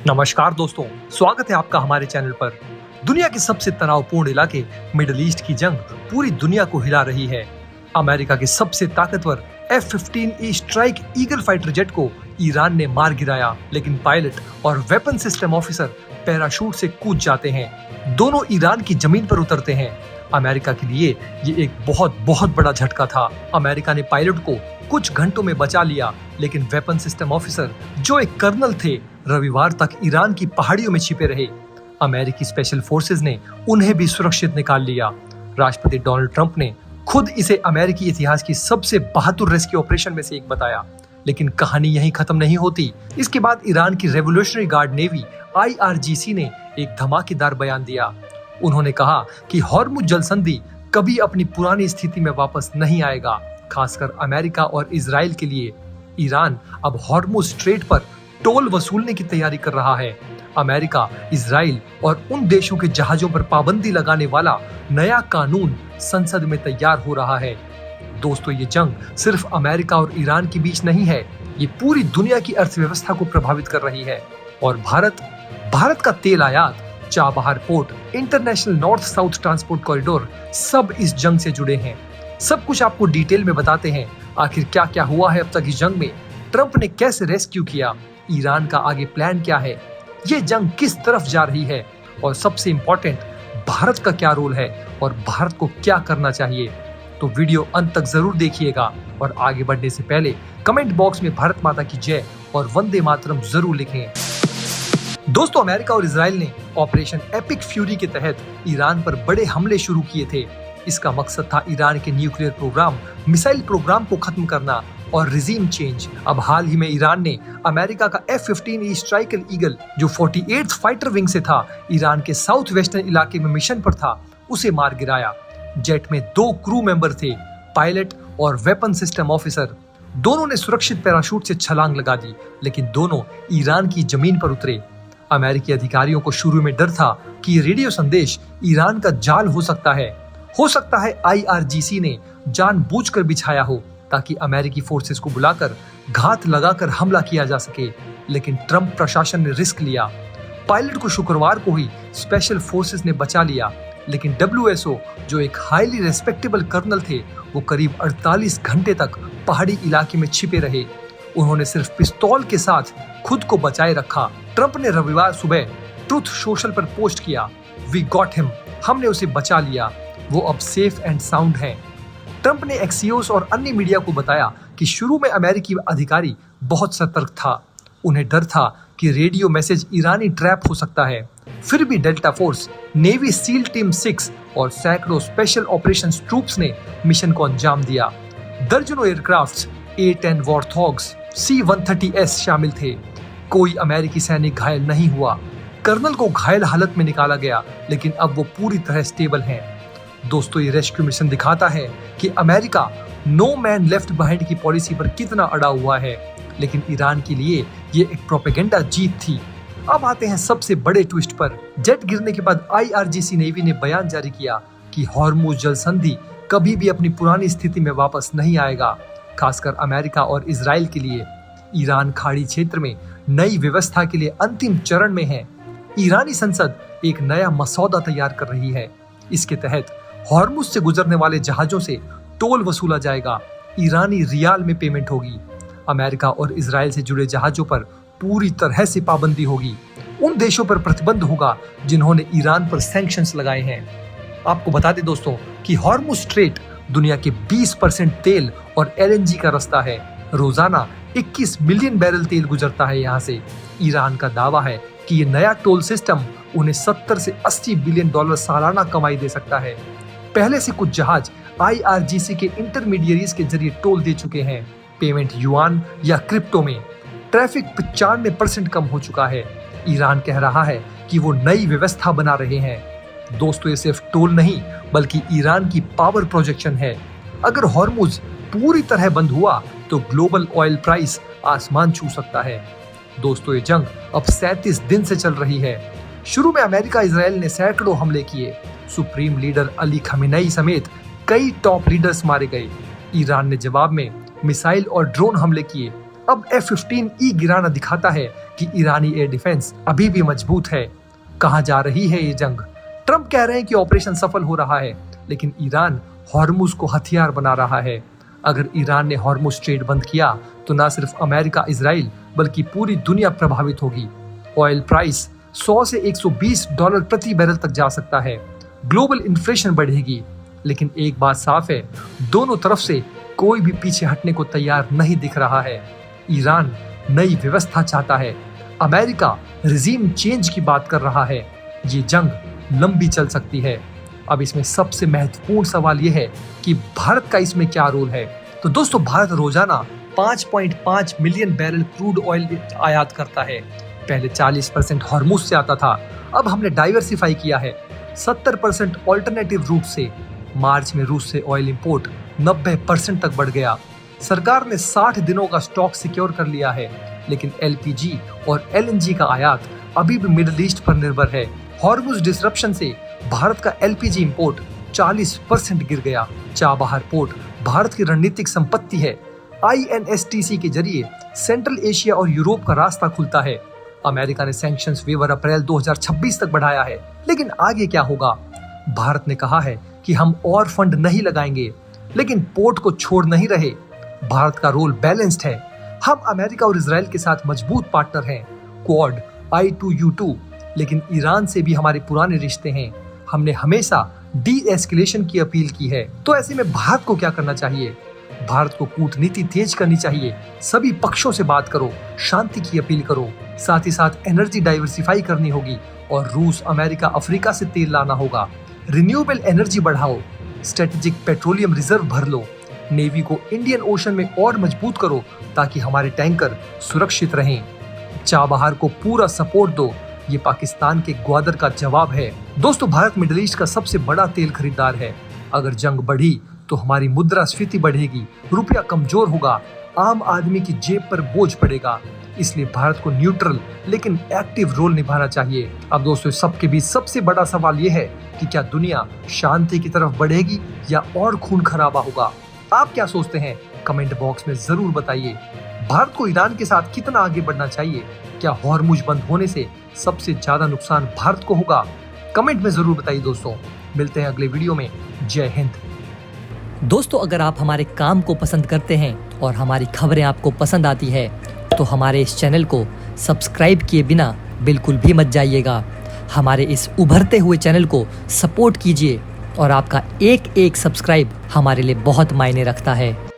नमस्कार दोस्तों, स्वागत है आपका हमारे चैनल पर। दुनिया के सबसे तनावपूर्ण इलाके मिडिल ईस्ट की जंग पूरी दुनिया को हिला रही है। अमेरिका के सबसे ताकतवर F-15E strike eagle fighter jet को ईरान ने मार गिराया, लेकिन पायलट और वेपन सिस्टम ऑफिसर पैराशूट से कूद जाते हैं। दोनों ईरान की जमीन पर उतरते हैं। अमेरिका के लिए ये एक बहुत बड़ा झटका था। अमेरिका ने पायलट को कुछ घंटों में बचा लिया, लेकिन वेपन सिस्टम ऑफिसर जो एक कर्नल थे, रविवार तक ईरान की पहाड़ियों में छिपे रहे। अमेरिकी स्पेशल फोर्सेज ने उन्हें भी सुरक्षित निकाल लिया। राष्ट्रपति डोनाल्ड ट्रंप ने खुद इसे अमेरिकी इतिहास की सबसे बहादुर रेस्क्यू ऑपरेशन में से एक बताया। लेकिन कहानी यहीं खत्म नहीं होती। इसके बाद ईरान की रेवोल्यूशनरी गार्ड नेवी IRGC ने एक धमाकेदार बयान दिया। उन्होंने कहा कि हॉर्मुज जल संधि कभी अपनी पुरानी स्थिति में वापस नहीं आएगा। खासकर अमेरिका और इजराइल के लिए ईरान अब हॉर्मुज स्ट्रेट पर टोल वसूलने की तैयारी कर रहा है। अमेरिका, इजराइल और उन देशों के जहाजों पर पाबंदी लगाने वाला नया कानून संसद में तैयार हो रहा है। दोस्तों, ये जंग सिर्फ अमेरिका और ईरान के बीच नहीं है, ये पूरी दुनिया की अर्थव्यवस्था को प्रभावित कर रही है। और भारत का तेल आयात, Chabahar port, international north south transport corridor सब इस जंग से जुड़े हैं। सब कुछ आपको डिटेल में बताते हैं। आखिर क्या क्या हुआ है अब तक इस जंग में, ट्रंप ने कैसे रेस्क्यू किया, ईरान का आगे प्लान क्या है, ये जंग किस तरफ जा रही है, और सबसे इम्पोर्टेंट, भारत का क्या रोल है और भारत को क्या करना चाहिए। तो वीडियो अंत तक जरूर देखिएगा। और आगे बढ़ने से पहले कमेंट बॉक्स में भारत माता की जय और वंदे मातरम जरूर लिखें। दोस्तों, अमेरिका और इजराइल ने ऑपरेशन एपिक फ्यूरी के तहत ईरान पर बड़े हमले शुरू किए थे। इसका मकसद था ईरान के न्यूक्लियर प्रोग्राम, मिसाइल प्रोग्राम को खत्म करना और रिजीम चेंज। अब हाल ही में ईरान ने अमेरिका का F-15E स्ट्राइक ईगल, जो 48th फाइटर विंग से था, ईरान के साउथ वेस्टर्न इलाके में मिशन पर था, उसे मार गिराया। जेट में 2 क्रू मेंबर थे, पायलट और वेपन सिस्टम ऑफिसर। दोनों ने सुरक्षित पैराशूट से छलांग लगा दी, लेकिन दोनों ईरान की जमीन पर उतरे। अमेरिकी अधिकारियों को शुरू में डर था कि ये रेडियो संदेश ईरान का जाल हो सकता है। IRGC ने जानबूझकर बिछाया हो ताकि अमेरिकी फोर्सेस को बुलाकर घात लगाकर हमला किया जा सके। लेकिन ट्रंप प्रशासन ने रिस्क लिया। पायलट को शुक्रवार को ही स्पेशल फोर्सेस ने बचा लिया, लेकिन WSO, जो एक हाईली रेस्पेक्टेबल कर्नल थे, वो करीब 48 घंटे तक पहाड़ी इलाके में छिपे रहे। उन्होंने सिर्फ पिस्तौल के साथ खुद को बचाए रखा। ट्रंप ने रविवार सुबह ट्रुथ सोशल पर पोस्ट किया, "वी गॉट हिम", हमने उसे बचा लिया, वो अब सेफ एंड साउंड है। ट्रंप ने एक्सियोस और अन्य मीडिया को बताया कि शुरू में अमेरिकी अधिकारी बहुत सतर्क था। उन्हें डर था कि रेडियो मैसेज ईरानी ट्रैप हो सकता है। फिर भी delta force, navy seal team 6 और सैकड़ों स्पेशल ऑपरेशंस ट्रूप्स ने मिशन को अंजाम दिया। दर्जनों एयरक्राफ्ट्स, A-10 वॉर्थॉग्स, C-130S शामिल थे। कोई अमेरिकी सैनिक घायल नहीं हुआ। कर्नल को घायल हालत में निकाला गया, लेकिन अब वो पूरी तरह स्टेबल हैं। दोस्तों, ये रेस्क्यू मिशन दिखाता है कि America no man left behind की पॉलिसी पर कितना अड़ा हुआ है। लेकिन ईरान के लिए ये एक प्रोपेगेंडा जीत थी। अब आते हैं सबसे बड़े ट्विस्ट पर। जेट गिरने के बाद IRGC नेवी ने बयान जारी किया कि हॉर्मुज जल संधि कभी भी अपनी पुरानी स्थिति में वापस नहीं आएगा। खासकर अमेरिका और इजराइल के लिए ईरान खाड़ी क्षेत्र में नई व्यवस्था के लिए अंतिम चरण में है। ईरानी संसद एक नया मसौदा तैयार कर रही है। इसके तहत हॉर्मुज से गुजरने वाले जहाजों से टोल वसूला जाएगा। ईरानी रियाल में पेमेंट होगी। अमेरिका और इजराइल से जुड़े जहाजों पर पूरी तरह से पाबंदी होगी। उन देशों पर प्रतिबंध होगा जिन्होंने ईरान पर सैंक्शंस लगाए हैं। आपको बता दें दोस्तों कि हॉर्मुज स्ट्रेट दुनिया के 20% तेल और LNG का रास्ता है। रोजाना 21 मिलियन बैरल तेल गुजरता है यहाँ से। ईरान का दावा है कि ये नया टोल सिस्टम उन्हें 70 से 80 बिलियन डॉलर सालाना कमाई दे सकता है। पहले से कुछ जहाज IRGC के इंटरमीडियरीज के जरिए टोल दे चुके हैं, पेमेंट युआन या क्रिप्टो में। ट्रैफिक 95% कम हो चुका है। ईरान कह रहा है कि वो नई व्यवस्था बना रहे हैं। दोस्तों, ये सिर्फ टोल नहीं बल्कि ईरान की पावर प्रोजेक्शन है। अगर हॉर्मुज पूरी तरह बंद हुआ तो ग्लोबल ऑयल प्राइस आसमान छू सकता है। दोस्तों, ये जंग अब 37 दिन से चल रही है। शुरू में अमेरिका इजराइल ने सैकड़ों हमले किए। सुप्रीम लीडर अली खमेनेई समेत कई टॉप लीडर्स मारे गए। ईरान ने जवाब में मिसाइल और ड्रोन हमले किए। अब F-15E गिराना दिखाता है कि ईरानी एयर डिफेंस अभी भी मजबूत है। कहाँ जा रही है ये जंग? ट्रंप कह रहे हैं कि ऑपरेशन सफल हो रहा है, लेकिन ईरान हॉर्मुज को हथियार बना रहा है। अगर ईरान ने हॉर्मुज स्ट्रेट बंद किया तो न सिर्फ अमेरिका, इजराइल बल्कि पूरी दुनिया प्रभावित होगी। ऑयल प्राइस 100 से $120 प्रति बैरल तक जा सकता है। ग्लोबल इन्फ्लेशन बढ़ेगी। लेकिन एक बात साफ है, दोनों तरफ से कोई भी पीछे हटने को तैयार नहीं दिख रहा है। ईरान नई व्यवस्था चाहता है, अमेरिका रिजीम चेंज की बात कर रहा है। ये जंग लंबी चल सकती है। अब इसमें सबसे महत्वपूर्ण सवाल यह है कि भारत का इसमें क्या रोल है। तो दोस्तों, भारत रोजाना 5.5 मिलियन बैरल क्रूड ऑयल आयात करता है। पहले 40% हॉर्मुज से आता था, अब हमने डाइवर्सिफाई किया है 70% ऑल्टरनेटिव रूट से। मार्च में रूस से ऑयल इंपोर्ट 90% तक बढ़ गया। सरकार ने 60 दिनों का स्टॉक सिक्योर कर लिया है, लेकिन एलपीजी और एलएनजी का आयात अभी भी मिडिल ईस्ट पर निर्भर है। हॉर्मुज डिसरप्शन से भारत का एलपीजी इंपोर्ट 40% गिर गया। चाबहार पोर्ट भारत की रणनीतिक संपत्ति है। INSTC के जरिए सेंट्रल एशिया और यूरोप का रास्ता खुलता है। अमेरिका ने सैंक्शंस वेवर अप्रैल 2026 तक बढ़ाया है, लेकिन आगे क्या होगा? भारत ने कहा है कि हम और फंड नहीं लगाएंगे, लेकिन पोर्ट को छोड़ नहीं रहे। भारत का रोल बैलेंस्ड है। हम अमेरिका और इजराइल के साथ मजबूत पार्टनर हैं, क्वाड, I2U2, लेकिन ईरान से भी हमारे पुराने रिश्ते हैं। हमने हमेशा डी-एस्केलेशन की अपील की है। तो ऐसे में भारत को क्या करना चाहिए? भारत को कूटनीति तेज करनी चाहिए। सभी पक्षों से बात करो, शांति की अपील करो। साथ ही साथ एनर्जी डाइवर्सिफाई करनी होगी और रूस, अमेरिका, अफ्रीका से तेल लाना होगा। रिन्यूएबल एनर्जी बढ़ाओ, स्ट्रेटेजिक पेट्रोलियम रिजर्व भर लो। नेवी को इंडियन ओशन में और मजबूत करो ताकि हमारे टैंकर सुरक्षित रहें। चाबहार को पूरा सपोर्ट दो, ये पाकिस्तान के ग्वादर का जवाब है। दोस्तों, भारत मिडिल ईस्ट का सबसे बड़ा तेल खरीदार है। अगर जंग बढ़ी तो हमारी मुद्रास्फीति बढ़ेगी, रुपया कमजोर होगा, आम आदमी की जेब पर बोझ पड़ेगा। इसलिए भारत को न्यूट्रल लेकिन एक्टिव रोल निभाना चाहिए। अब दोस्तों, सबके बीच सबसे बड़ा सवाल यह है कि क्या दुनिया शांति की तरफ बढ़ेगी या और खून खराबा होगा? आप क्या सोचते हैं? कमेंट बॉक्स में जरूर बताइए। भारत को ईरान के साथ कितना आगे बढ़ना चाहिए? क्या हॉर्मुज बंद होने से सबसे ज्यादा नुकसान भारत को होगा? कमेंट में जरूर बताइए दोस्तों। मिलते हैं अगले वीडियो में। जय हिंद। दोस्तों, अगर आप हमारे काम को पसंद करते हैं और हमारी खबरें आपको पसंद आती है तो हमारे इस चैनल को सब्सक्राइब किए बिना बिल्कुल भी मत जाइएगा। हमारे इस उभरते हुए चैनल को सपोर्ट कीजिए और आपका एक एक सब्सक्राइब हमारे लिए बहुत मायने रखता है।